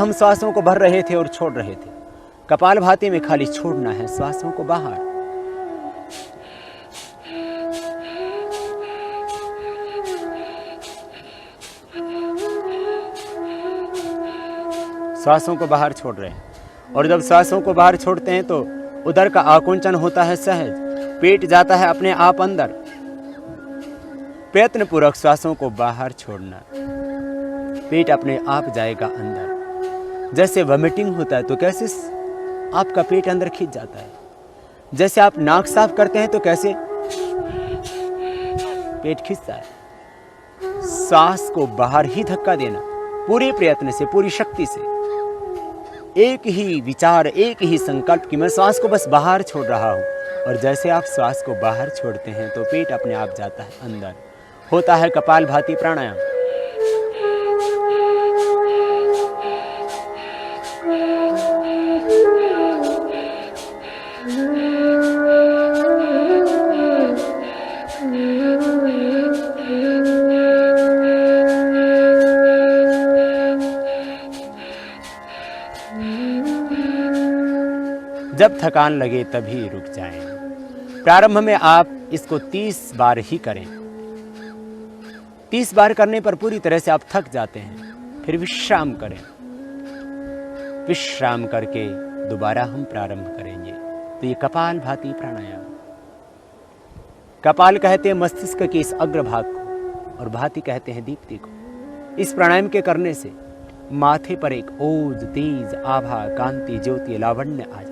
हम श्वासों को भर रहे थे और छोड़ रहे थे। कपालभाति में खाली छोड़ना है श्वासों को बाहर। श्वासों को बाहर छोड़ रहे हैं और जब श्वासों को बाहर छोड़ते हैं तो उदर का आकुंचन होता है सहज, पेट जाता है अपने आप अंदर। प्रयत्न पूर्वक श्वासों को बाहर छोड़ना, पेट अपने आप जाएगा अंदर। जैसे वॉमिटिंग होता है तो कैसे आपका पेट अंदर खींच जाता है, जैसे आप नाक साफ करते हैं तो कैसे पेट खींचता है। सांस को बाहर ही धक्का देना पूरे प्रयत्न से, पूरी शक्ति से। एक ही विचार, एक ही संकल्प कि मैं श्वास को बस बाहर छोड़ रहा हूं। और जैसे आप श्वास को बाहर छोड़ते हैं तो पेट अपने आप जाता है अंदर। होता है कपालभाति प्राणायाम। जब थकान लगे तभी रुक जाएं। प्रारंभ में आप इसको 30 बार ही करें। 30 बार करने पर पूरी तरह से आप थक जाते हैं। फिर विश्राम करें। विश्राम करके दोबारा हम प्रारंभ करेंगे। तो ये कपालभाति प्राणायाम। कपाल कहते हैं मस्तिष्क के इस अग्रभाग को और भाति कहते हैं दीप्ति को। इस प्राणायाम के करने से माथे पर एक ओज, तेज, आभा, कांति, ज्योति, लावण्य आ जाता है।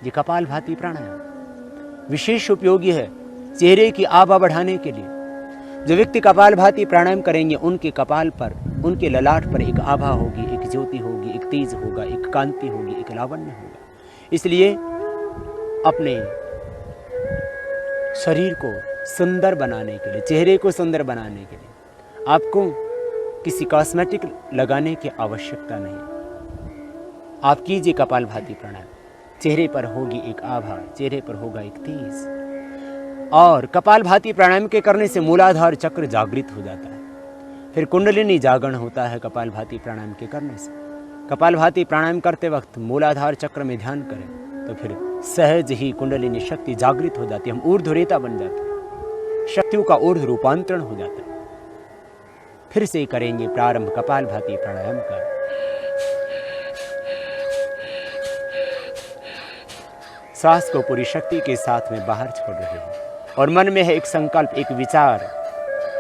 ये कपालभाति प्राणायाम विशेष उपयोगी है चेहरे की आभा बढ़ाने के लिए। जो व्यक्ति कपालभाति प्राणायाम करेंगे उनके कपाल पर, उनके ललाट पर एक आभा होगी, एक ज्योति होगी, एक तेज होगा, एक कांति होगी, एक लावण्य होगा। इसलिए अपने शरीर को सुंदर बनाने के लिए, चेहरे को सुंदर बनाने के लिए आपको किसी कॉस्मेटिक लगाने की आवश्यकता नहीं। आप कीजिए कपालभाति प्राणायाम। चेहरे पर होगी एक आभा, चेहरे पर होगा एक तेज। और कपालभाति प्राणायाम के करने से मूलाधार चक्र जागृत हो जाता है। फिर कुंडलिनी जागरण होता है कपालभाति प्राणायाम के करने से। कपालभाति प्राणायाम करते वक्त मूलाधार चक्र में ध्यान करें तो फिर सहज ही कुंडलिनी शक्ति जागृत हो जाती है। हम ऊर्ध्वरेता बन जाते हैं, शक्तियों का ऊर्ध्व रूपांतरण हो जाता है। फिर से करेंगे प्रारंभ कपालभाति प्राणायाम का। सांस को पूरी शक्ति के साथ में बाहर छोड़ रहे हैं और मन में है एक संकल्प, एक विचार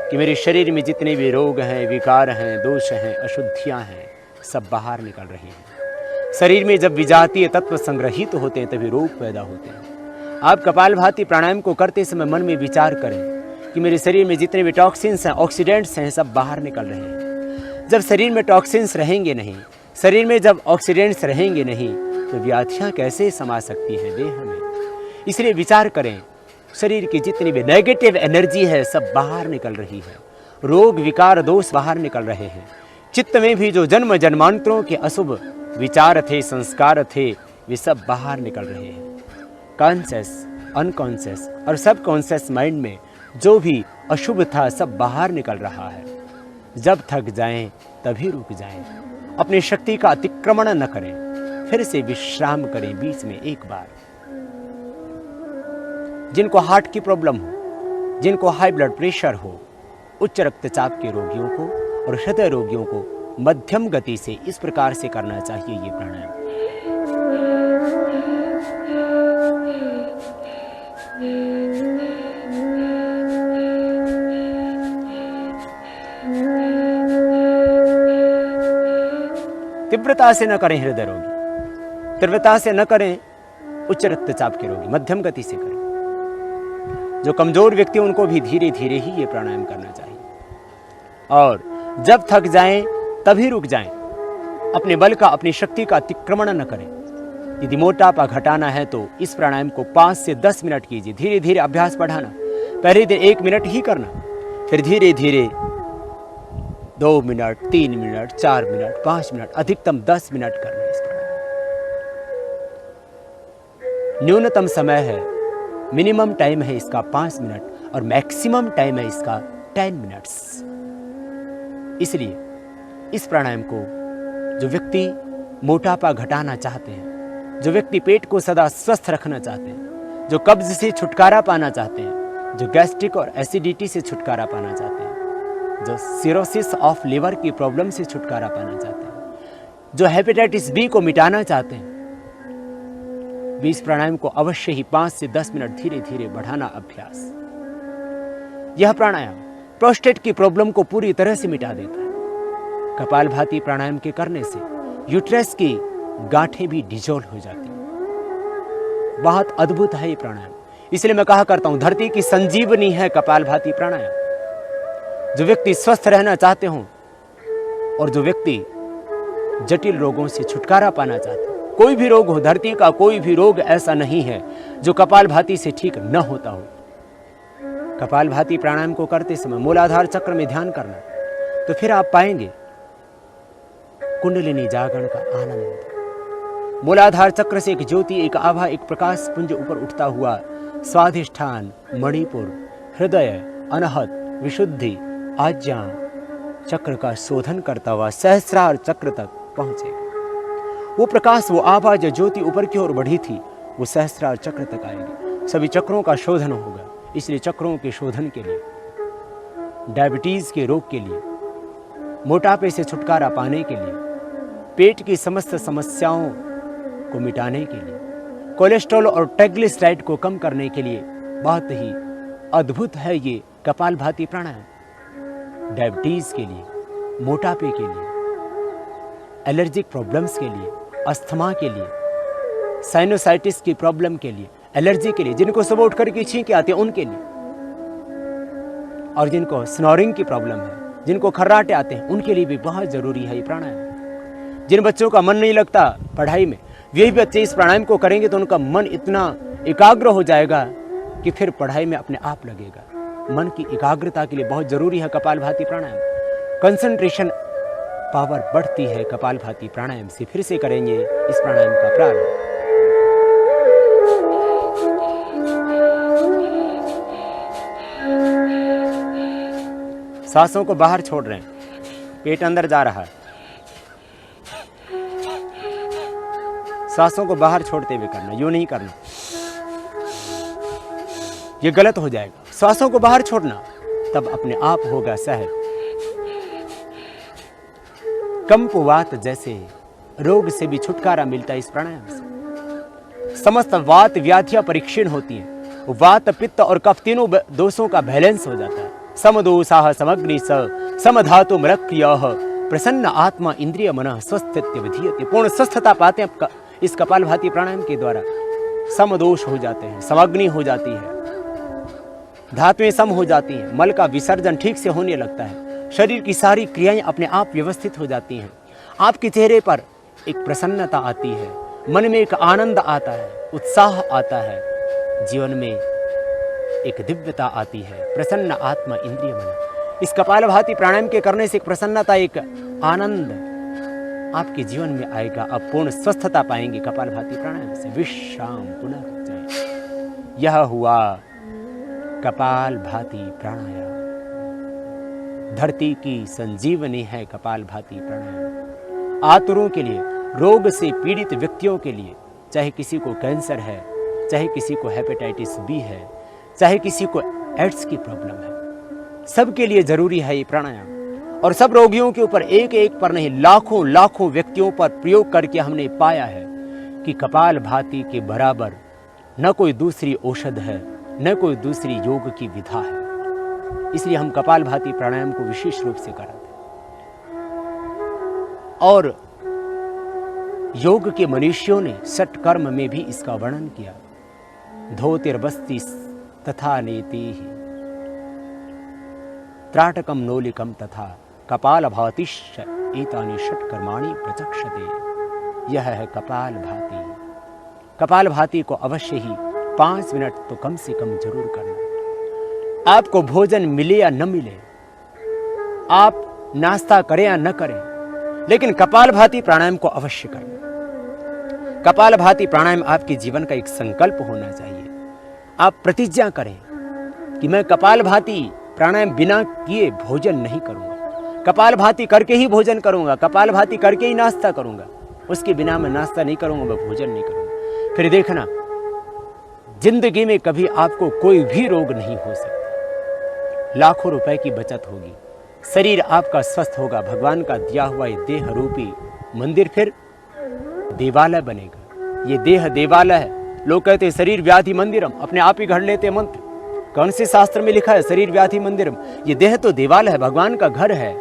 कि मेरे शरीर में जितने भी रोग हैं, विकार हैं, दोष हैं, अशुद्धियां हैं, सब बाहर निकल रहे हैं। शरीर में जब विजातीय तत्व संग्रहित होते हैं तभी रोग पैदा होते हैं। आप कपालभाति प्राणायाम को करते समय मन में विचार करें कि मेरे शरीर में जितने भी टॉक्सिन्स हैं, ऑक्सीडेंट्स हैं, सब बाहर निकल रहे हैं। जब शरीर में टॉक्सिन्स रहेंगे नहीं, शरीर में जब ऑक्सीडेंट्स रहेंगे नहीं तो व्याधियां कैसे समा सकती हैं देह में। इसलिए विचार करें, शरीर की जितनी भी नेगेटिव एनर्जी है सब बाहर निकल रही है। रोग, विकार, दोष बाहर निकल रहे हैं। चित्त में भी जो जन्म जन्मांतरों के अशुभ विचार थे, संस्कार थे, वे सब बाहर निकल रहे हैं। कॉन्शियस, अनकॉन्शियस और सब कॉन्शियस माइंड में जो भी अशुभ था सब बाहर निकल रहा है। जब थक जाएं तभी रुक जाएं। अपनी शक्ति का अतिक्रमण न करें। फिर से विश्राम करें बीच में एक बार। जिनको हार्ट की प्रॉब्लम हो, जिनको हाई ब्लड प्रेशर हो, उच्च रक्तचाप के रोगियों को और हृदय रोगियों को मध्यम गति से इस प्रकार से करना चाहिए ये प्राणायाम। तीव्रता से न करें हृदय रोगी, तीव्रता से न करें उच्च रक्तचाप के रोगी, मध्यम गति से करें। जो कमजोर व्यक्ति उनको भी धीरे धीरे ही ये प्राणायाम करना चाहिए। और जब थक जाएं तभी रुक जाएं। अपने बल का, अपनी शक्ति का अतिक्रमण न करें। यदि मोटापा घटाना है तो इस प्राणायाम को 5 से 10 मिनट कीजिए। धीरे धीरे अभ्यास बढ़ाना। पहले दिन 1 मिनट ही करना, फिर धीरे धीरे 2 मिनट, 3 मिनट, 4 मिनट, 5 मिनट, अधिकतम 10 मिनट करना इस प्राणायाम। न्यूनतम समय है, मिनिमम टाइम है इसका 5 मिनट और मैक्सिमम टाइम है इसका 10 मिनट्स। इसलिए इस प्राणायाम को जो व्यक्ति मोटापा घटाना चाहते हैं, जो व्यक्ति पेट को सदा स्वस्थ रखना चाहते हैं, जो कब्ज से छुटकारा पाना चाहते हैं, जो गैस्ट्रिक और एसिडिटी से छुटकारा पाना चाहते हैं, जो सिरोसिस ऑफ लिवर की प्रॉब्लम से छुटकारा पाना चाहते हैं, जो हेपेटाइटिस बी को मिटाना चाहते हैं, 20 प्राणायाम को अवश्य ही 5 से 10 मिनट धीरे धीरे बढ़ाना अभ्यास। यह प्राणायाम प्रोस्टेट की प्रॉब्लम को पूरी तरह से मिटा देता है। कपालभाति प्राणायाम के करने से यूट्रस की गांठें भी डिजोल्व हो जाती हैं। बहुत अद्भुत है ये प्राणायाम, इसलिए मैं कहा करता हूं धरती की संजीवनी है कपालभाति प्राणायाम। जो व्यक्ति स्वस्थ रहना चाहते हो और जो व्यक्ति जटिल रोगों से छुटकारा पाना चाहते हैं, कोई भी रोग हो, धरती का कोई भी रोग ऐसा नहीं है जो कपालभाति से ठीक न होता हो। कपालभाति प्राणायाम को करते समय मूलाधार चक्र में ध्यान करना, तो फिर आप पाएंगे कुंडलिनी जागरण का आनंद। मूलाधार चक्र से एक ज्योति, एक आभा, एक प्रकाश पुंज ऊपर उठता हुआ स्वाधिष्ठान, मणिपुर, हृदय, अनहत, विशुद्धि, आज्ञा चक्र का शोधन करता हुआ सहस्रार चक्र तक पहुंचेगा। वो प्रकाश, वो आभा जो ज्योति ऊपर की ओर बढ़ी थी, वो सहस्रार चक्र तक आएगी। सभी चक्रों का शोधन होगा। इसलिए चक्रों के शोधन के लिए, डायबिटीज के रोग के लिए, मोटापे से छुटकारा पाने के लिए, पेट की समस्त समस्याओं को मिटाने के लिए, कोलेस्ट्रॉल और ट्राइग्लिसराइड को कम करने के लिए बहुत ही अद्भुत है ये कपालभाति प्राणायाम। डायबिटीज के लिए, मोटापे के लिए, एलर्जिक प्रॉब्लम्स के लिए, अस्थमा के लिए, साइनोसाइटिस की प्रॉब्लम के लिए, एलर्जी के लिए, जिनको सुबह उठ करके छींके आते हैं उनके लिए, और जिनको स्नोरिंग की प्रॉब्लम है, जिनको खर्राटे आते हैं उनके लिए भी बहुत जरूरी है ये प्राणायाम। जिन बच्चों का मन नहीं लगता पढ़ाई में, वे भी बच्चे इस प्राणायाम को करेंगे तो उनका मन इतना एकाग्र हो जाएगा कि फिर पढ़ाई में अपने आप लगेगा। मन की एकाग्रता के लिए बहुत जरूरी है कपालभाति प्राणायाम। कंसंट्रेशन पावर बढ़ती है कपालभाति प्राणायाम से। फिर से करेंगे इस प्राणायाम का प्रारंभ। सांसों को बाहर छोड़ रहे हैं, पेट अंदर जा रहा है। सांसों को बाहर छोड़ते हुए करना, यूं नहीं करना, ये गलत हो जाएगा। सांसों को बाहर छोड़ना, तब अपने आप होगा सहज। कंपवात जैसे रोग से भी छुटकारा मिलता है इस प्राणायाम से। समस्त वात व्याधियां परीक्षण होती हैं। वात, पित्त और कफ तीनों दोषों का बैलेंस हो जाता है। समदोषाः समग्नि स समधातु मृक्यः प्रसन्न आत्मा इंद्रिय मनः स्वस्थित्य विधीयते। पूर्ण स्वस्थता पाते हैं इस कपालभाति प्राणायाम के द्वारा। समदोष हो जाते हैं, समग्नि हो जाती है, धातुएं सम हो जाती हैं, मल का विसर्जन ठीक से होने लगता है, शरीर की सारी क्रियाएं अपने आप व्यवस्थित हो जाती हैं। आपके चेहरे पर एक प्रसन्नता आती है, मन में एक आनंद आता है, उत्साह आता है, जीवन में एक दिव्यता आती है। प्रसन्न आत्मा इंद्रिय मन। इस कपालभाति प्राणायाम के करने से एक प्रसन्नता, एक आनंद आपके जीवन में आएगा। आप पूर्ण स्वस्थता पाएंगे कपालभाति प्राणायाम से। विश्राम पुनरुज्जय। यह हुआ कपालभाति प्राणायाम। धरती की संजीवनी है कपालभाति प्राणायाम। आतुरों के लिए, रोग से पीड़ित व्यक्तियों के लिए, चाहे किसी को कैंसर है, चाहे किसी को हेपेटाइटिस बी है, चाहे किसी को एड्स की प्रॉब्लम है, सबके लिए जरूरी है ये प्राणायाम। और सब रोगियों के ऊपर एक एक पर नहीं, लाखों लाखों व्यक्तियों पर प्रयोग करके हमने पाया है कि कपालभाति के बराबर न कोई दूसरी औषध है, न कोई दूसरी योग की विधा है। इसलिए हम कपालभाति प्राणायाम को विशेष रूप से कराते हैं। और योग के मनीषियों ने षटकर्म में भी इसका वर्णन किया। धोतिर्बस्ति तथा नेति त्राटकम नोलिकम तथा कपालभातिश्च एतानि षट्कर्माणि प्रचक्षते। यह है कपालभाति। कपालभाति को अवश्य ही 5 मिनट तो कम से कम जरूर करना। आपको भोजन मिले या न मिले, आप नाश्ता करें या न करें, लेकिन कपालभाति प्राणायाम को अवश्य करना। कपालभाति प्राणायाम आपके जीवन का एक संकल्प होना चाहिए। आप प्रतिज्ञा करें कि मैं कपालभाति प्राणायाम बिना किए भोजन नहीं करूंगा। कपालभाति करके ही भोजन करूंगा, कपालभाति करके ही नाश्ता करूंगा, उसके बिना मैं नाश्ता नहीं करूंगा, मैं भोजन नहीं करूंगा। फिर देखना, जिंदगी में कभी आपको कोई भी रोग नहीं हो सकता। लाखों रुपए की बचत होगी, शरीर आपका स्वस्थ होगा, भगवान का दिया हुआ ये देह रूपी मंदिर फिर देवालय बनेगा। ये देह देवालय है। लोग कहते हैं शरीर व्याधि मंदिरम, अपने आप ही घड़ लेते मंत्र। कौन से शास्त्र में लिखा है शरीर व्याधि मंदिरम? ये देह तो देवालय है, भगवान का घर है।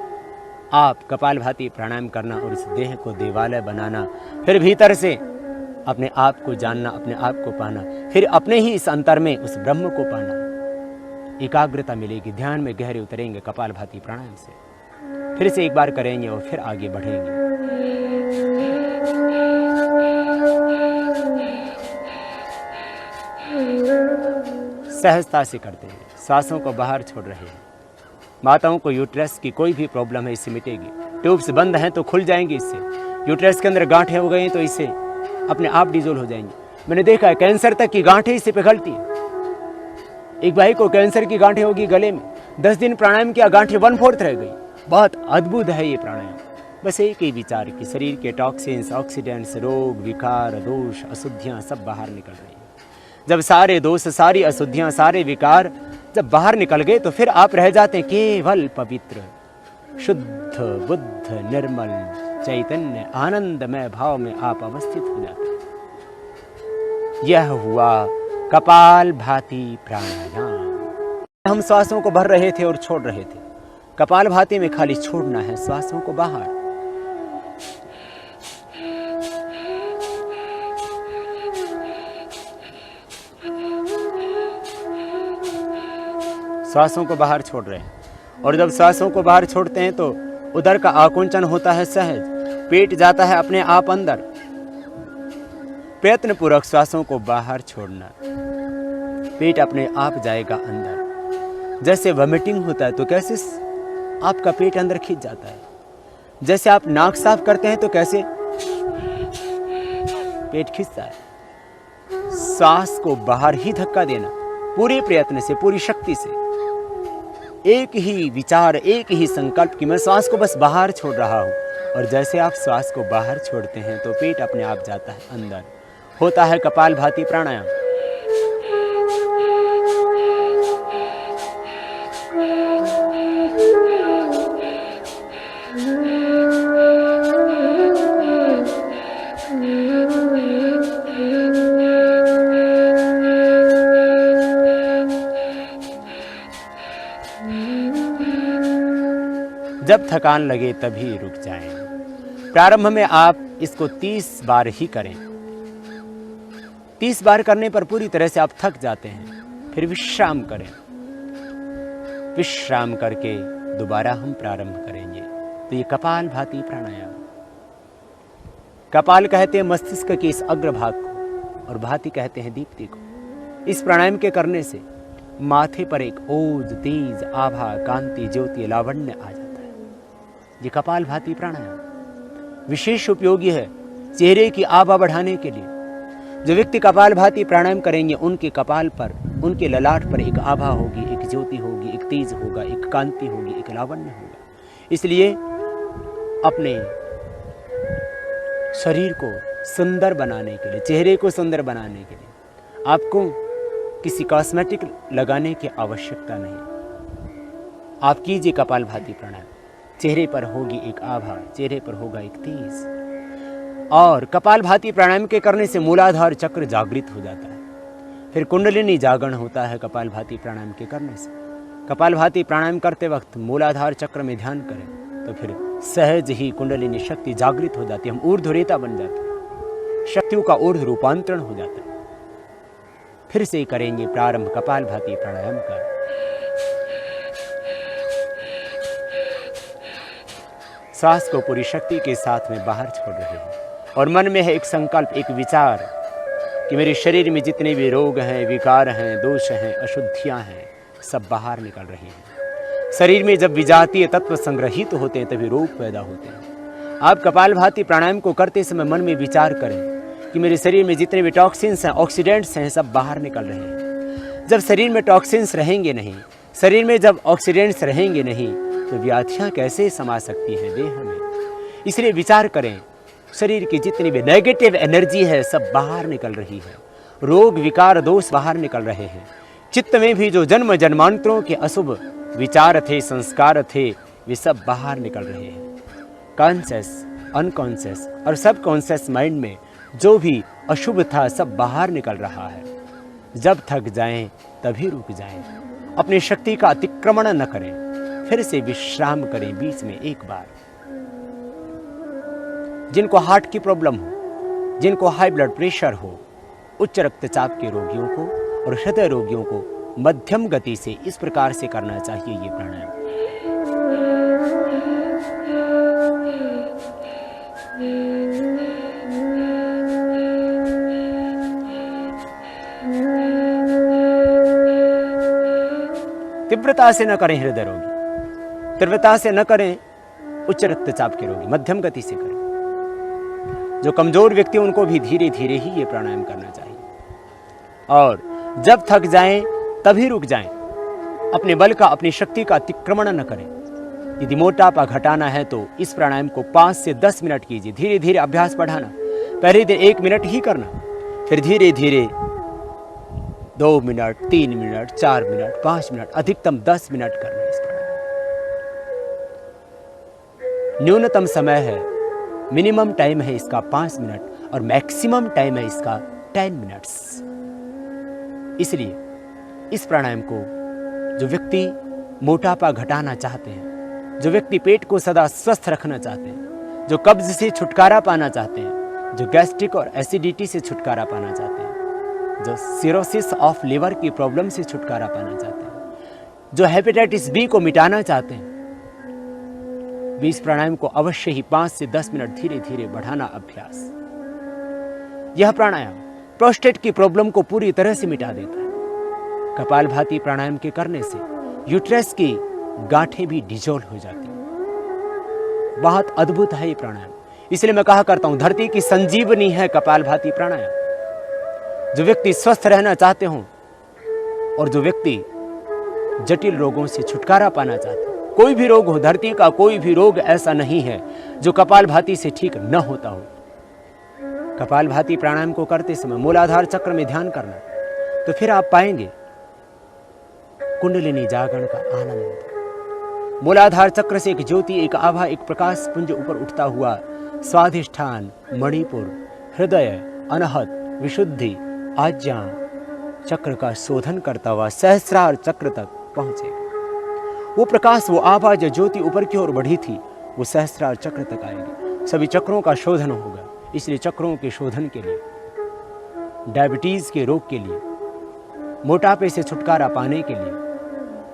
आप कपालभाति प्राणायाम करना और इस देह को देवालय बनाना, फिर भीतर से अपने आप को जानना, अपने आप को पाना, फिर अपने ही इस अंतर में उस ब्रह्म को पाना। एकाग्रता मिलेगी, ध्यान में गहरे उतरेंगे कपालभाति प्राणायाम से। फिर से एक बार करेंगे और फिर आगे बढ़ेंगे। सहजता से करते हैं, सांसों को बाहर छोड़ रहे हैं। माताओं को यूट्रस की कोई भी प्रॉब्लम है इससे मिटेगी। ट्यूब्स बंद हैं तो खुल जाएंगी इससे। यूट्रस के अंदर गांठें हो गई तो इससे अपने आप डिजोल्व हो जाएंगी। मैंने देखा है कैंसर तक की गांठें इससे पिघलती है। एक भाई को कैंसर की गांठें होगी गले में, 10 दिन प्राणायाम किया, गांठें 1/4 रह गई। बहुत अद्भुत है ये प्राणायाम। बस एक ही विचार कि शरीर के टॉक्सिन्स, ऑक्सीडेंट्स, रोग, विकार, दोष, अशुद्धियाँ सब बाहर निकल रही हैं। जब सारे दोष, सारी अशुद्धियाँ, सारे विकार जब बाहर निकल गए तो फिर आप रह जाते हैं केवल पवित्र, शुद्ध, बुद्ध, निर्मल, चैतन्य, आनंदमय भाव में आप अवस्थित हो जाते हैं। यह हुआ कपालभाति प्राणायाम। हम श्वासों को भर रहे थे और छोड़ रहे थे। कपालभाति में खाली छोड़ना है श्वासों को बाहर। श्वासों को बाहर छोड़ रहे हैं। और जब श्वासों को बाहर छोड़ते हैं तो उदर का आकुंचन होता है सहज, पेट जाता है अपने आप अंदर। प्रयत्न पूर्वक श्वासों को बाहर छोड़ना, पेट अपने आप जाएगा अंदर। जैसे वॉमिटिंग होता है तो कैसे आपका पेट अंदर खींच जाता है, जैसे आप नाक साफ करते हैं तो कैसे पेट खींचता है। सांस को बाहर ही धक्का देना, पूरे प्रयत्न से, पूरी शक्ति से। एक ही विचार, एक ही संकल्प कि मैं श्वास को बस बाहर छोड़ रहा हूं। और जैसे आप श्वास को बाहर छोड़ते हैं तो पेट अपने आप जाता है अंदर। होता है कपालभाति प्राणायाम। जब थकान लगे तभी रुक जाएं। प्रारंभ में आप इसको 30 बार ही करें। 30 बार करने पर पूरी तरह से आप थक जाते हैं। फिर विश्राम करें। विश्राम करके दोबारा हम प्रारंभ करेंगे। तो ये कपालभाति प्राणायाम। कपाल कहते हैं मस्तिष्क के इस अग्रभाग को और भाति कहते हैं दीप्ति को। इस प्राणायाम के करने से माथे पर एक ओज, तेज, आभा, कांति, ज्योति, लावण्य आ जाता है। ये कपालभाति प्राणायाम विशेष उपयोगी है चेहरे की आभा बढ़ाने के लिए। जो व्यक्ति कपालभाति प्राणायाम करेंगे उनके कपाल पर, उनके ललाट पर एक आभा होगी, एक ज्योति होगी, एक तेज होगा, एक कांति होगी, एक लावण्य होगा। इसलिए अपने शरीर को सुंदर बनाने के लिए, चेहरे को सुंदर बनाने के लिए आपको किसी कॉस्मेटिक लगाने की आवश्यकता नहीं। आप कीजिए कपालभाति प्राणायाम। चेहरे पर होगी एक आभा, चेहरे पर होगा एक तेज। और कपालभाति प्राणायाम के करने से मूलाधार चक्र जागृत हो जाता है। फिर कुंडलिनी जागरण होता है कपालभाति प्राणायाम के करने से। कपालभाति प्राणायाम करते वक्त मूलाधार चक्र में ध्यान करें तो फिर सहज ही कुंडलिनी शक्ति जागृत हो जाती है। हम ऊर्ध्वरेता बन जाते हैं, शक्तियों का ऊर्ध्व रूपांतरण हो जाता है। फिर से करेंगे प्रारंभ कपालभाति प्राणायाम का। सांस को पूरी शक्ति के साथ में बाहर छोड़ रहे हैं और मन में है एक संकल्प, एक विचार कि मेरे शरीर में जितने भी रोग हैं, विकार हैं, दोष हैं, अशुद्धियां हैं, सब बाहर निकल रहे हैं। शरीर में जब विजातीय तत्व संग्रहित होते हैं तभी रोग पैदा होते हैं। आप कपालभाति प्राणायाम को करते समय मन में विचार करें कि मेरे शरीर में जितने भी टॉक्सिन्स हैं, ऑक्सीडेंट्स हैं, सब बाहर निकल रहे हैं। जब शरीर में टॉक्सिन्स रहेंगे नहीं, शरीर में जब ऑक्सीडेंट्स रहेंगे नहीं, तो व्याधियां कैसे समा सकती हैं देह में। इसलिए विचार करें, शरीर की जितनी भी नेगेटिव एनर्जी है सब बाहर निकल रही है, रोग विकार दोष बाहर निकल रहे हैं। चित्त में भी जो जन्म जन्मांतरों के अशुभ विचार थे, संस्कार थे, वे सब बाहर निकल रहे हैं। कॉन्शियस, अनकॉन्शियस और सब कॉन्शियस माइंड में जो भी अशुभ था सब बाहर निकल रहा है। जब थक जाएं तभी रुक जाएं, अपनी शक्ति का अतिक्रमण न करें, फिर से विश्राम करें बीच में एक बार। जिनको हार्ट की प्रॉब्लम हो, जिनको हाई ब्लड प्रेशर हो, उच्च रक्तचाप के रोगियों को और हृदय रोगियों को मध्यम गति से इस प्रकार से करना चाहिए ये प्राणायाम। तीव्रता से न करें हृदय रोगी, तीव्रता से न करें उच्च रक्तचाप के रोगी, मध्यम गति से करें। जो कमजोर व्यक्ति उनको भी धीरे धीरे ही ये प्राणायाम करना चाहिए। और जब थक जाएं तभी रुक जाएं, अपने बल का, अपनी शक्ति का अतिक्रमण न करें। यदि मोटापा घटाना है तो इस प्राणायाम को 5 से 10 मिनट कीजिए, धीरे धीरे अभ्यास बढ़ाना। पहले दिन 1 मिनट ही करना, फिर धीरे धीरे 2 मिनट, 3 मिनट, 4 मिनट, 5 मिनट, अधिकतम 10 मिनट करना इस प्राणायाम। न्यूनतम समय है, मिनिमम टाइम है इसका 5 मिनट और मैक्सिमम टाइम है इसका 10 मिनट्स। इसलिए इस प्राणायाम को जो व्यक्ति मोटापा घटाना चाहते हैं, जो व्यक्ति पेट को सदा स्वस्थ रखना चाहते हैं, जो कब्ज से छुटकारा पाना चाहते हैं, जो गैस्ट्रिक और एसिडिटी से छुटकारा पाना चाहते हैं, जो सिरोसिस ऑफ लिवर की प्रॉब्लम से छुटकारा पाना चाहते हैं, जो हेपेटाइटिस बी को मिटाना चाहते हैं, भी इस प्राणायाम को अवश्य ही 5 से 10 मिनट धीरे धीरे बढ़ाना अभ्यास। यह प्राणायाम प्रोस्टेट की प्रॉब्लम को पूरी तरह से मिटा देता है। कपालभाति प्राणायाम के करने से यूट्रस की गांठें भी डिजोल्व हो जाती हैं। बहुत अद्भुत है ये प्राणायाम। इसलिए मैं कहा करता हूं, धरती की संजीवनी है कपालभाति प्राणायाम। जो व्यक्ति स्वस्थ रहना चाहते हों और जो व्यक्ति जटिल रोगों से छुटकारा पाना चाहते हैं, कोई भी रोग हो, धरती का कोई भी रोग ऐसा नहीं है जो कपालभाति से ठीक न होता हो। कपालभाति प्राणायाम को करते समय मूलाधार चक्र में ध्यान करना, तो फिर आप पाएंगे कुंडलिनी जागरण का आनंद। मूलाधार चक्र से एक ज्योति, एक आभा, एक प्रकाश पुंज ऊपर उठता हुआ स्वाधिष्ठान, मणिपुर, हृदय, अनहत, विशुद्धि, आज्ञा चक्र का शोधन करता हुआ सहस्रार चक्र तक पहुंचेगा। वो प्रकाश, वो आभा जो ज्योति ऊपर की ओर बढ़ी थी, वो सहस्रार चक्र तक आएगी। सभी चक्रों का शोधन होगा। इसलिए चक्रों के शोधन के लिए, डायबिटीज के रोग के लिए, मोटापे से छुटकारा पाने के लिए,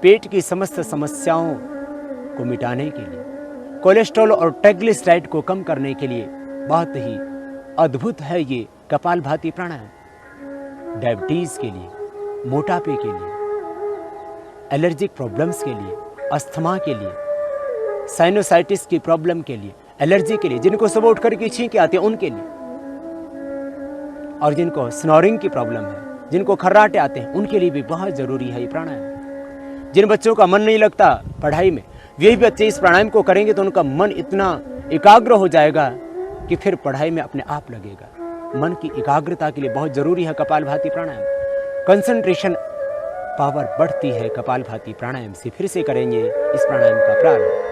पेट की समस्त समस्याओं को मिटाने के लिए, कोलेस्ट्रॉल और ट्राइग्लिसराइड को कम करने के लिए बहुत ही अद्भुत है ये कपालभाति प्राणायाम। डायबिटीज के लिए, मोटापे के लिए, एलर्जिक प्रॉब्लम्स के लिए, अस्थमा के लिए, साइनोसाइटिस की प्रॉब्लम के लिए, एलर्जी के लिए, जिनको सुबह उठ करके छींके आते हैं उनके लिए, और जिनको स्नोरिंग की प्रॉब्लम है, जिनको खर्राटे आते हैं, उनके लिए भी बहुत जरूरी है ये प्राणायाम। जिन बच्चों का मन नहीं लगता पढ़ाई में, वे भी बच्चे इस प्राणायाम को करेंगे तो उनका मन इतना एकाग्र हो जाएगा कि फिर पढ़ाई में अपने आप लगेगा। मन की एकाग्रता के लिए बहुत जरूरी है कपालभाति प्राणायाम। कंसंट्रेशन पावर बढ़ती है कपालभाति प्राणायाम से। फिर से करेंगे इस प्राणायाम का प्रारंभ।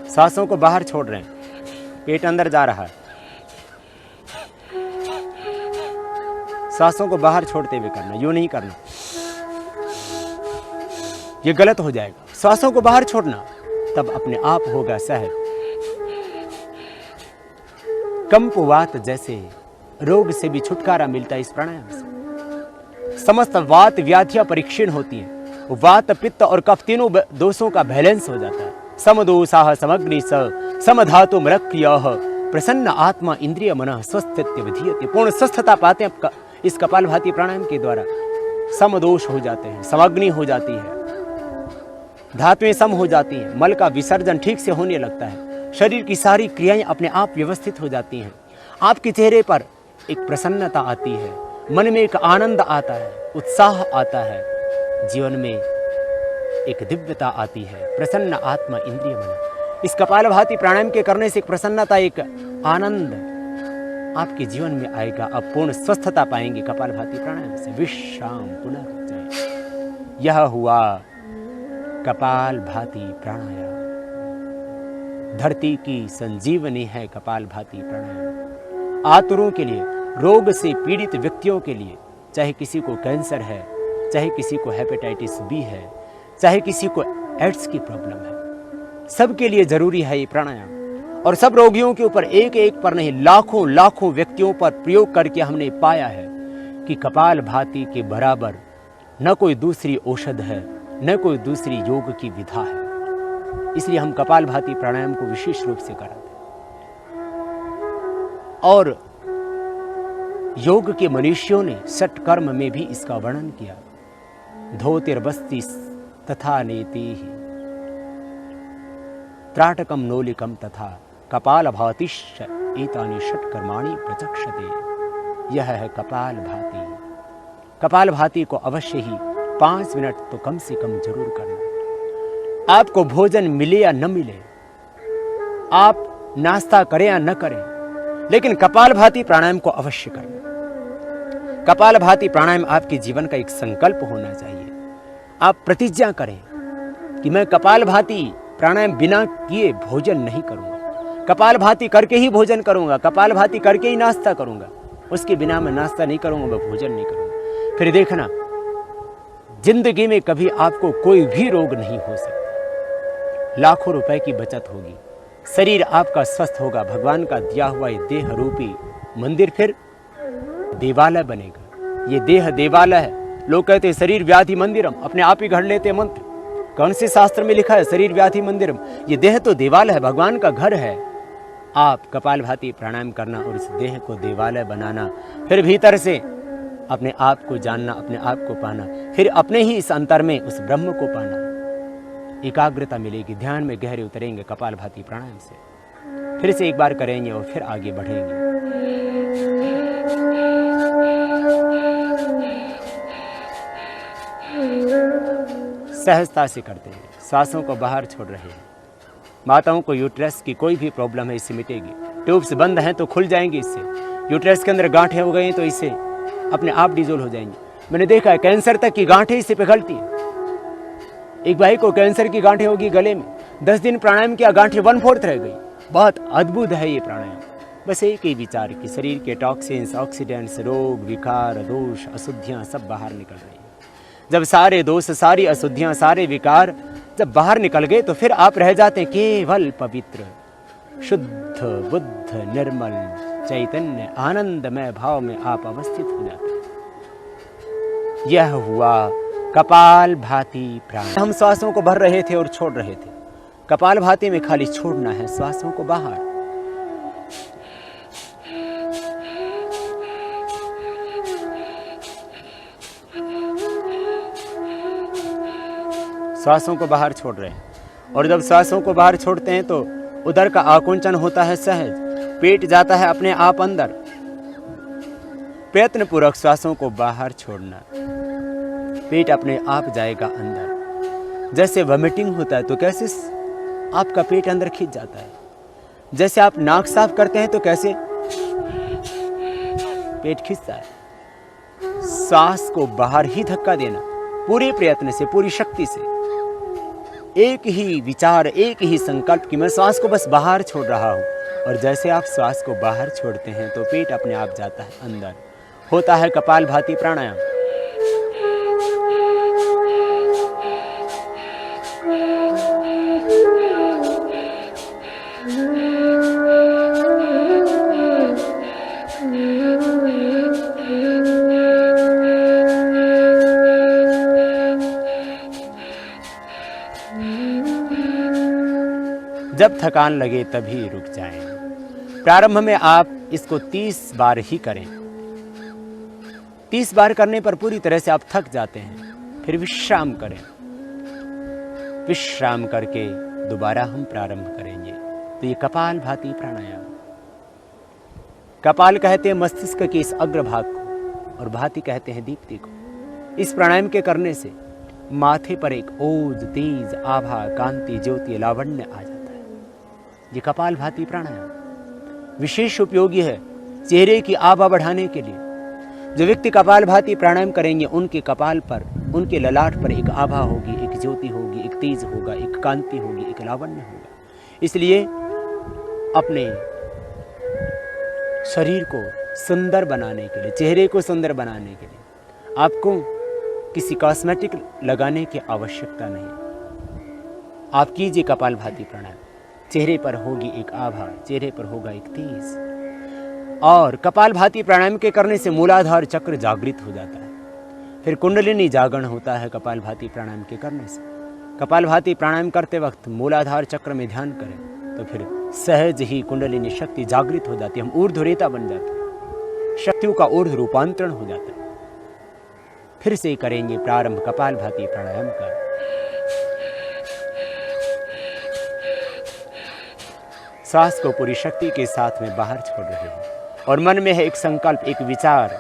सांसों को बाहर छोड़ रहे हैं, पेट अंदर जा रहा है। सांसों को बाहर छोड़ते हुए करना, यूं नहीं करना, ये गलत हो जाएगा। सांसों को बाहर छोड़ना, तब अपने आप होगा सहज। कंपवात जैसे रोग से भी छुटकारा मिलता है इस प्राणायाम से। समस्त वात व्याधियां परीक्षण होती हैं। वात, पित्त और कफ तीनों दोषों का बैलेंस हो जाता है। समदोषाः समग्नि स समधातु मृक्यः प्रसन्न आत्मा इंद्रिय मनः स्वस्थित्य विधीयते। पूर्ण स्वस्थता पाते हैं इस कपालभाति प्राणायाम के द्वारा। समदोष हो जाते हैं, समग्नि हो जाती है, धातुएं सम हो जाती हैं, मल का विसर्जन ठीक से होने लगता है, शरीर की सारी क्रियाएं अपने आप व्यवस्थित हो जाती हैं। आपके चेहरे पर एक प्रसन्नता आती है, मन में एक आनंद आता है, उत्साह आता है, जीवन में एक दिव्यता आती है, प्रसन्न आत्मा इंद्रिय मन। इस कपालभाति प्राणायाम के करने से एक प्रसन्नता, एक आनंद आपके जीवन में आएगा। आप पूर्ण स्वस्थता पाएंगे कपालभाति प्राणायाम से। विश्राम पुनरुज्जय। यह हुआ कपालभाति प्राणायाम। धरती की संजीवनी है कपालभाति प्राणायाम। आतुरों के लिए, रोग से पीड़ित व्यक्तियों के लिए, चाहे किसी को कैंसर है, चाहे किसी को हेपेटाइटिस बी है, चाहे किसी को एड्स की प्रॉब्लम है, सबके लिए जरूरी है ये प्राणायाम। और सब रोगियों के ऊपर एक एक पर नहीं, लाखों लाखों व्यक्तियों पर प्रयोग करके हमने पाया है कि कपालभाति के बराबर न कोई दूसरी औषध है, न कोई दूसरी योग की विधा है। इसलिए हम कपालभाति प्राणायाम को विशेष रूप से कराते हैं। और योग के मनीषियों ने षटकर्म में भी इसका वर्णन किया। धोतिर्बस्ति तथा नेति त्राटकम नोलिकम तथा कपालभातिश्च एतानि षटकर्माणि प्रचक्षते। यह है कपालभाति। कपालभाति को अवश्य ही 5 मिनट तो कम से कम जरूर करना। आपको भोजन मिले या न मिले, आप नाश्ता करें या न करें, लेकिन कपालभाति प्राणायाम को अवश्य करें। कपालभाति प्राणायाम आपके जीवन का एक संकल्प होना चाहिए। आप प्रतिज्ञा करें कि मैं कपालभाति प्राणायाम बिना किए भोजन नहीं करूंगा, कपालभाति करके ही भोजन करूंगा, कपालभाति करके ही नाश्ता करूंगा, उसके बिना मैं नाश्ता नहीं करूंगा, मैं भोजन नहीं करूंगा। फिर देखना, जिंदगी में कभी आपको कोई भी रोग नहीं हो सकता। लाखों रुपए की बचत होगी, शरीर आपका स्वस्थ होगा, भगवान का दिया हुआ ये देह रूपी मंदिर फिर देवालय बनेगा। ये देह देवालय है। लोग कहते हैं शरीर व्याधि मंदिरम, अपने आप ही घड़ लेते मंत्र। कौन से शास्त्र में लिखा है शरीर व्याधि मंदिरम? ये देह तो देवालय है, भगवान का घर है। आप कपालभाति प्राणायाम करना और इस देह को देवालय बनाना, फिर भीतर से अपने आप को जानना, अपने आप को पाना, फिर अपने ही इस अंतर में उस ब्रह्म को पाना। एकाग्रता मिलेगी, ध्यान में गहरे उतरेंगे कपालभाति प्राणायाम से। फिर से एक बार करेंगे और फिर आगे बढ़ेंगे। सहजता से करते हैं, सांसों को बाहर छोड़ रहे हैं। माताओं को यूट्रस की कोई भी प्रॉब्लम है इससे मिटेगी। ट्यूब्स बंद हैं तो खुल जाएंगी इससे। यूट्रस के अंदर गांठें हो गई हैं तो इससे अपने आप डिजोल्व हो जाएंगी। मैंने देखा है कैंसर तक की गांठें इससे पिघलती है। एक भाई को कैंसर की गांठें होगी गले में, 10 दिन प्राणायाम किया, गांठें 1/4 रह गई। बहुत अद्भुत है ये प्राणायाम। बस एक ही विचार कि शरीर के टॉक्सिन्स, ऑक्सीडेंट्स, रोग, विकार, दोष, अशुद्धियां सब बाहर निकल रही हैं। जब सारे दोष, सारी अशुद्धियां, सारे विकार जब बाहर निकल गए तो फिर आप रह जाते हैं केवल पवित्र, शुद्ध, बुद्ध, निर्मल, चैतन्य, आनंदमय भाव में आप अवस्थित हो जाते हैं। यह हुआ कपालभाति प्राणायाम। हम श्वासों को भर रहे थे और छोड़ रहे थे। कपालभाति में खाली छोड़ना है श्वासों को बाहर। श्वासों को बाहर छोड़ रहे हैं। और जब श्वासों को बाहर छोड़ते हैं तो उदर का आकुंचन होता है सहज, पेट जाता है अपने आप अंदर। प्रयत्न पूर्वक श्वासों को बाहर छोड़ना, पेट अपने आप जाएगा अंदर। जैसे वॉमिटिंग होता है तो कैसे आपका पेट अंदर खिंच जाता है, जैसे आप नाक साफ करते हैं तो कैसे पेट खिंचता है। सांस को बाहर ही धक्का देना, पूरे प्रयत्न से, पूरी शक्ति से। एक ही विचार, एक ही संकल्प कि मैं श्वास को बस बाहर छोड़ रहा हूं। और जैसे आप श्वास को बाहर छोड़ते हैं तो पेट अपने आप जाता है अंदर। होता है कपालभाति प्राणायाम। जब थकान लगे तभी रुक जाएं। प्रारंभ में आप इसको 30 बार ही करें। 30 बार करने पर पूरी तरह से आप थक जाते हैं। फिर विश्राम करें। विश्राम करके दोबारा हम प्रारंभ करेंगे। तो ये कपालभाति प्राणायाम। कपाल कहते हैं मस्तिष्क के इस अग्रभाग को, और भांति कहते हैं दीप्ति को। इस प्राणायाम के करने से माथे पर एक ओज, तेज, आभा, कांति, ज्योति, लावण्य आ जाता है। ये कपालभाति प्राणायाम विशेष उपयोगी है चेहरे की आभा बढ़ाने के लिए। जो व्यक्ति कपालभाति प्राणायाम करेंगे उनके कपाल पर, उनके ललाट पर एक आभा होगी, एक ज्योति होगी, एक तेज होगा, एक कांति होगी, एक लावण्य होगा। इसलिए अपने शरीर को सुंदर बनाने के लिए, चेहरे को सुंदर बनाने के लिए आपको किसी कॉस्मेटिक लगाने की आवश्यकता नहीं। आप कीजिए कपालभाति प्राणायाम, चेहरे पर होगी एक आभा, चेहरे पर होगा एक तेज। और कपालभाति प्राणायाम के करने से मूलाधार चक्र जागृत हो जाता है, फिर कुंडलिनी जागरण होता है कपालभाति प्राणायाम के करने से। कपालभाति प्राणायाम करते वक्त मूलाधार चक्र में ध्यान करें तो फिर सहज ही कुंडलिनी शक्ति जागृत हो जाती है, हम ऊर्ध्वरेता बन जाते हैं, शक्तियों का ऊर्ध्व रूपांतरण हो जाता है। फिर से करेंगे प्रारंभ कपालभाति प्राणायाम का। सांस को पूरी शक्ति के साथ में बाहर छोड़ रहे हैं और मन में है एक संकल्प, एक विचार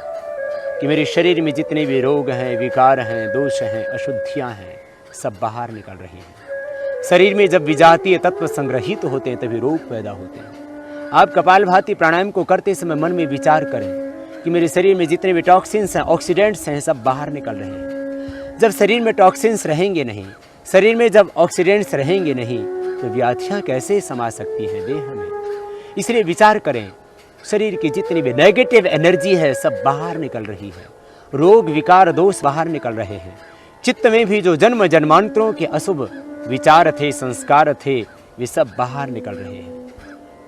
कि मेरे शरीर में जितने भी रोग हैं, विकार हैं, दोष हैं, अशुद्धियां हैं, सब बाहर निकल रही हैं। शरीर में जब विजातीय तत्व संग्रहित होते हैं तभी रोग पैदा होते हैं। आप कपालभाति प्राणायाम को करते समय मन में विचार करें कि मेरे शरीर में जितने भी टॉक्सिन्स हैं, ऑक्सीडेंट्स हैं, सब बाहर निकल रहे हैं। जब शरीर में टॉक्सिन्स रहेंगे नहीं, शरीर में जब ऑक्सीडेंट्स रहेंगे नहीं तो व्याधियां कैसे समा सकती हैं देह में। इसलिए विचार करें, शरीर की जितनी भी नेगेटिव एनर्जी है सब बाहर निकल रही है, रोग विकार दोष बाहर निकल रहे हैं। चित्त में भी जो जन्म जन्मांतरों के अशुभ विचार थे, संस्कार थे, वे सब बाहर निकल रहे हैं।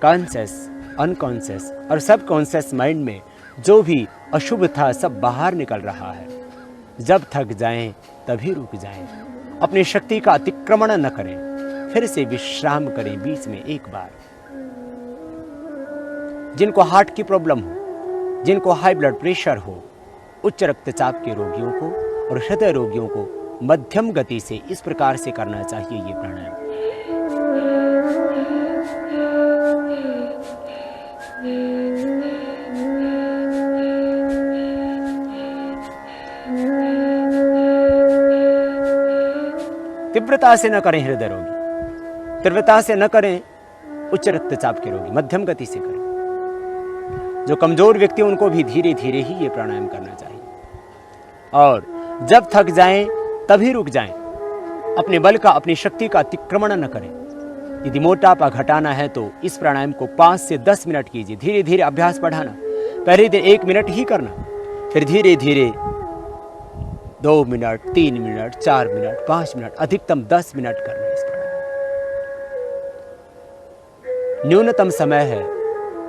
कॉन्शियस, अनकॉन्शियस और सब कॉन्शियस माइंड में जो भी अशुभ था सब बाहर निकल रहा है। जब थक जाएं तभी रुक जाएं, अपनी शक्ति का अतिक्रमण न करें, फिर से विश्राम करें बीच में एक बार। जिनको हार्ट की प्रॉब्लम हो, जिनको हाई ब्लड प्रेशर हो, उच्च रक्तचाप के रोगियों को और हृदय रोगियों को मध्यम गति से इस प्रकार से करना चाहिए ये प्राणायाम। तीव्रता से न करें हृदय रोगी, तीव्रता से न करें उच्च रक्तचाप के रोगी, मध्यम गति से करें। जो कमजोर व्यक्ति उनको भी धीरे धीरे ही ये प्राणायाम करना चाहिए। और जब थक जाएं तभी रुक जाएं, अपने बल का, अपनी शक्ति का अतिक्रमण न करें। यदि मोटापा घटाना है तो इस प्राणायाम को 5 से 10 मिनट कीजिए, धीरे धीरे अभ्यास बढ़ाना। पहले दिन 1 मिनट ही करना, फिर धीरे धीरे 2 मिनट, 3 मिनट, 4 मिनट, 5 मिनट, अधिकतम 10 मिनट करना इस प्राणायाम। न्यूनतम समय है,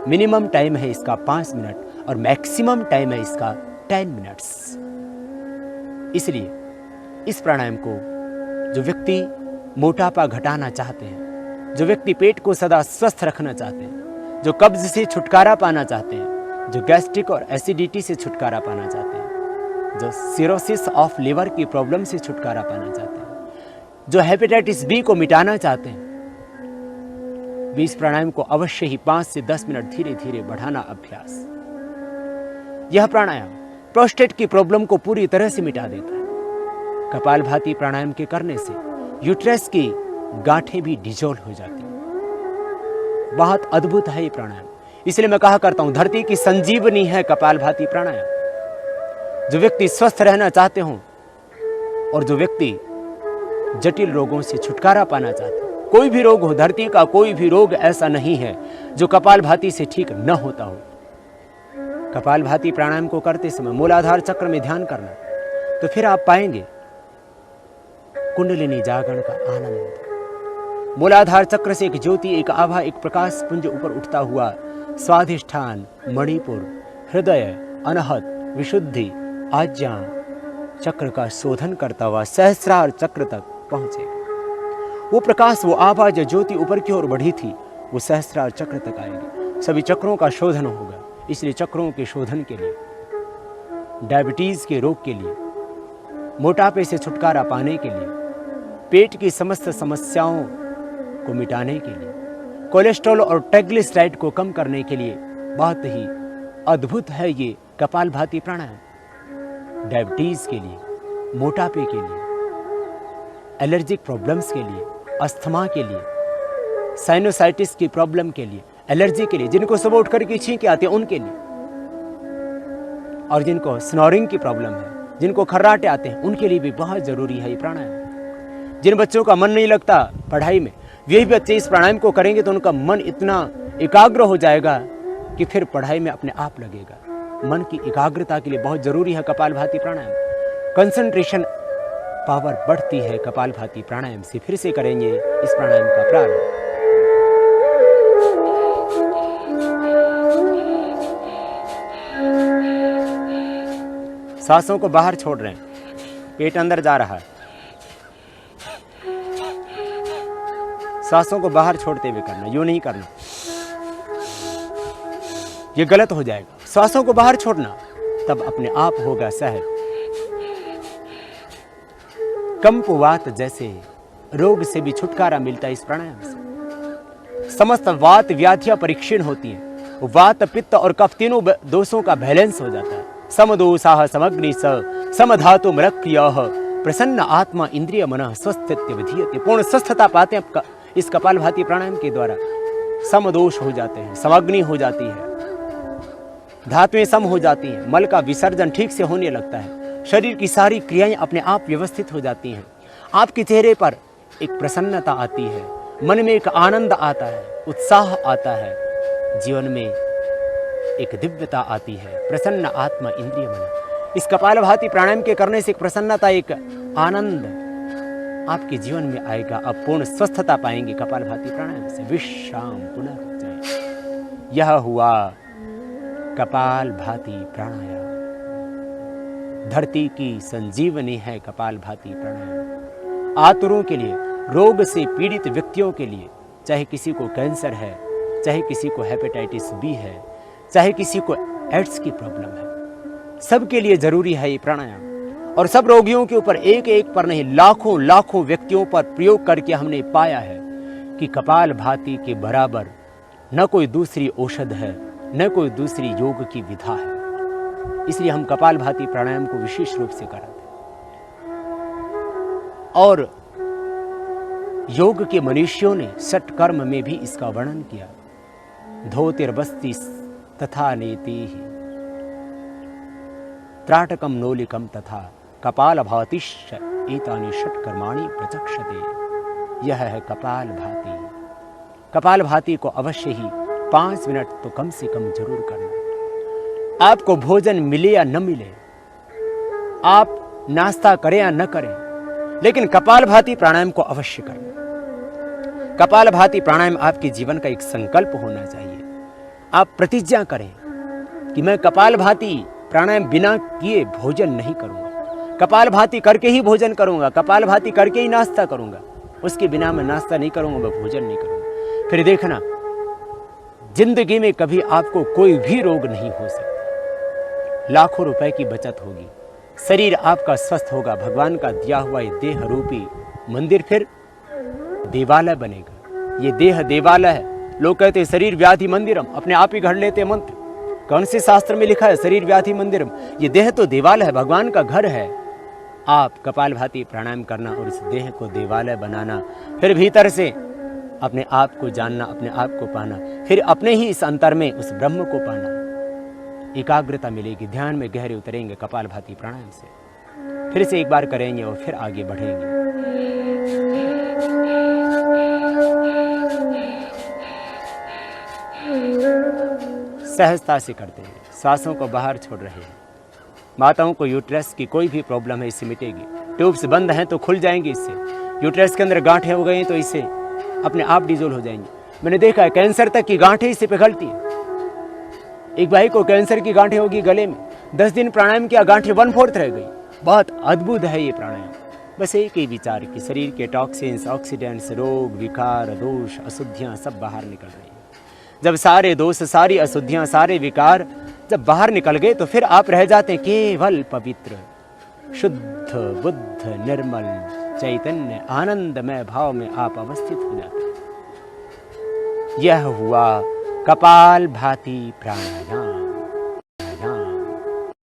मिनिमम टाइम है इसका 5 मिनट और मैक्सिमम टाइम है इसका 10 मिनट्स। इसलिए इस प्राणायाम को जो व्यक्ति मोटापा घटाना चाहते हैं, जो व्यक्ति पेट को सदा स्वस्थ रखना चाहते हैं, जो कब्ज से छुटकारा पाना चाहते हैं, जो गैस्ट्रिक और एसिडिटी से छुटकारा पाना चाहते हैं, जो सिरोसिस ऑफ लिवर की प्रॉब्लम से छुटकारा पाना चाहते हैं, जो हेपेटाइटिस बी को मिटाना चाहते हैं, भी इस प्राणायाम को अवश्य ही 5 से 10 मिनट धीरे धीरे बढ़ाना अभ्यास। यह प्राणायाम प्रोस्टेट की प्रॉब्लम को पूरी तरह से मिटा देता है। कपालभाति प्राणायाम के करने से यूट्रस की गांठें भी डिजोल्व हो जाती हैं। बहुत अद्भुत है ये प्राणायाम। इसलिए मैं कहा करता हूं, धरती की संजीवनी है कपालभाति प्राणायाम। जो व्यक्ति स्वस्थ रहना चाहते हो और जो व्यक्ति जटिल रोगों से छुटकारा पाना चाहते हैं, कोई भी रोग हो, धरती का कोई भी रोग ऐसा नहीं है जो कपालभाति से ठीक न होता हो। कपालभाति प्राणायाम को करते समय मूलाधार चक्र में ध्यान करना, तो फिर आप पाएंगे कुंडलिनी जागरण का आनंद। मूलाधार चक्र से एक ज्योति, एक आभा, एक प्रकाश पुंज ऊपर उठता हुआ स्वाधिष्ठान, मणिपुर, हृदय, अनहत, विशुद्धि, आज्ञा चक्र का शोधन करता हुआ सहस्रार चक्र तक पहुंचेगा। वो प्रकाश, वो आभा जो ज्योति ऊपर की ओर बढ़ी थी, वो सहस्रार चक्र तक आएगी। सभी चक्रों का शोधन होगा। इसलिए चक्रों के शोधन के लिए, डायबिटीज के रोग के लिए, मोटापे से छुटकारा पाने के लिए, पेट की समस्त समस्याओं को मिटाने के लिए, कोलेस्ट्रॉल और ट्राइग्लिसराइड को कम करने के लिए बहुत ही अद्भुत है ये कपालभाति प्राणायाम। डायबिटीज़ के लिए, मोटापे के लिए, एलर्जिक प्रॉब्लम्स के लिए, अस्थमा के लिए, साइनोसाइटिस की प्रॉब्लम के लिए, एलर्जी के लिए, जिनको सुबह उठ करके छींके आते हैं उनके लिए, और जिनको स्नोरिंग की प्रॉब्लम है, जिनको खर्राटे आते हैं उनके लिए भी बहुत ज़रूरी है ये प्राणायाम। जिन बच्चों का मन नहीं लगता पढ़ाई में, वही बच्चे इस प्राणायाम को करेंगे तो उनका मन इतना एकाग्र हो जाएगा कि फिर पढ़ाई में अपने आप लगेगा। मन की एकाग्रता के लिए बहुत ज़रूरी है कपालभाति प्राणायाम। कंसंट्रेशन पावर बढ़ती है कपालभाति प्राणायाम से। फिर से करेंगे इस प्राणायाम का प्रारंभ। सांसों को बाहर छोड़ रहे हैं, पेट अंदर जा रहा है। सांसों को बाहर छोड़ते हुए करना, यूं नहीं करना, ये गलत हो जाएगा। सांसों को बाहर छोड़ना, तब अपने आप होगा सहज। कंपवात जैसे रोग से भी छुटकारा मिलता है इस प्राणायाम से। समस्त वात व्याधियां परीक्षण होती हैं। वात, पित्त और कफ तीनों दोषों का बैलेंस हो जाता है। समदोषाः समग्नि स समधातु मरक्रियः प्रसन्न आत्मा इंद्रिय मनः स्वस्थित्य विधीयते। पूर्ण स्वस्थता पाते हैं इस कपालभाति प्राणायाम के द्वारा। समदोष हो जाते हैं, समग्नि हो जाती है, धातुएं सम हो जाती हैं, मल का विसर्जन ठीक से होने लगता है, शरीर की सारी क्रियाएं अपने आप व्यवस्थित हो जाती हैं। आपके चेहरे पर एक प्रसन्नता आती है, मन में एक आनंद आता है, उत्साह आता है, जीवन में एक दिव्यता आती है। प्रसन्न आत्मा इंद्रिय मन। इस कपालभाति प्राणायाम के करने से एक प्रसन्नता, एक आनंद आपके जीवन में आएगा। आप पूर्ण स्वस्थता पाएंगे कपालभाति प्राणायाम से। विश्राम पुनरुज्जय। यह हुआ कपालभाति प्राणायाम। धरती की संजीवनी है कपालभाति प्राणायाम। आतुरों के लिए, रोग से पीड़ित व्यक्तियों के लिए, चाहे किसी को कैंसर है, चाहे किसी को हेपेटाइटिस बी है, चाहे किसी को एड्स की प्रॉब्लम है, सबके लिए जरूरी है ये प्राणायाम। और सब रोगियों के ऊपर, एक एक पर नहीं, लाखों लाखों व्यक्तियों पर प्रयोग करके हमने पाया है कि कपालभाति के बराबर न कोई दूसरी औषध है, न कोई दूसरी योग की विधा है। इसलिए हम कपालभाति प्राणायाम को विशेष रूप से कराते हैं। और योग के मनीषियों ने षटकर्म में भी इसका वर्णन किया। धोतिर्बस्ति तथा नेति त्राटकम नोलिकम तथा कपालभातिश्च एतानि षट्कर्माणि प्रचक्षते। यह है कपालभाति। कपालभाति को अवश्य ही 5 मिनट तो कम से कम जरूर करना। आपको भोजन मिले या न मिले, आप नाश्ता करें या न करें, लेकिन कपालभाति प्राणायाम को अवश्य करना। कपालभाति प्राणायाम आपके जीवन का एक संकल्प होना चाहिए। आप प्रतिज्ञा करें कि मैं कपालभाति प्राणायाम बिना किए भोजन नहीं करूंगा, कपालभाति करके ही भोजन करूंगा, कपालभाति करके ही नाश्ता करूंगा, उसके बिना मैं नाश्ता नहीं करूंगा, मैं भोजन नहीं करूंगा। फिर देखना, जिंदगी में कभी आपको कोई भी रोग नहीं हो सकता। लाखों रुपए की बचत होगी, शरीर आपका स्वस्थ होगा, भगवान का दिया हुआ ये देह रूपी मंदिर फिर देवालय बनेगा। ये देह देवालय है। लोग कहते हैं शरीर व्याधि मंदिरम, अपने आप ही घड़ लेते मंत्र। कौन से शास्त्र में लिखा है शरीर व्याधि मंदिरम? ये देह तो देवालय है, भगवान का घर है। आप कपालभाति प्राणायाम करना और इस देह को देवालय बनाना, फिर भीतर से अपने आप को जानना, अपने आप को पाना, फिर अपने ही इस अंतर में उस ब्रह्म को पाना। एकाग्रता मिलेगी, ध्यान में गहरे उतरेंगे कपालभाति प्राणायाम से। फिर से एक बार करेंगे और फिर आगे बढ़ेंगे। सहजता से करते हैं, सांसों को बाहर छोड़ रहे हैं। माताओं को यूट्रस की कोई भी प्रॉब्लम है इससे मिटेगी। ट्यूब्स बंद हैं तो खुल जाएंगी इससे। यूट्रस के अंदर गांठें हो गई तो इससे अपने आप डिजोल्व हो जाएंगी। मैंने देखा है कैंसर तक की गांठें इससे पिघलती है। एक भाई को कैंसर की गांठें होगी गले में, 10 दिन प्राणायाम किया, गांठें 1/4 रह गई। बहुत अद्भुत है ये प्राणायाम। बस एक ही विचार कि शरीर के टॉक्सिन्स, ऑक्सीडेंट्स, रोग, विकार, दोष, अशुद्धियाँ सब बाहर निकल रही हैं। जब सारे दोष, सारी अशुद्धियाँ, सारे विकार जब बाहर निकल गए तो फिर आप रह जाते हैं केवल पवित्र, शुद्ध, बुद्ध, निर्मल, चैतन्य, आनंदमय भाव में आप अवस्थित हो जाते हैं। यह हुआ कपालभाति प्राणायाम।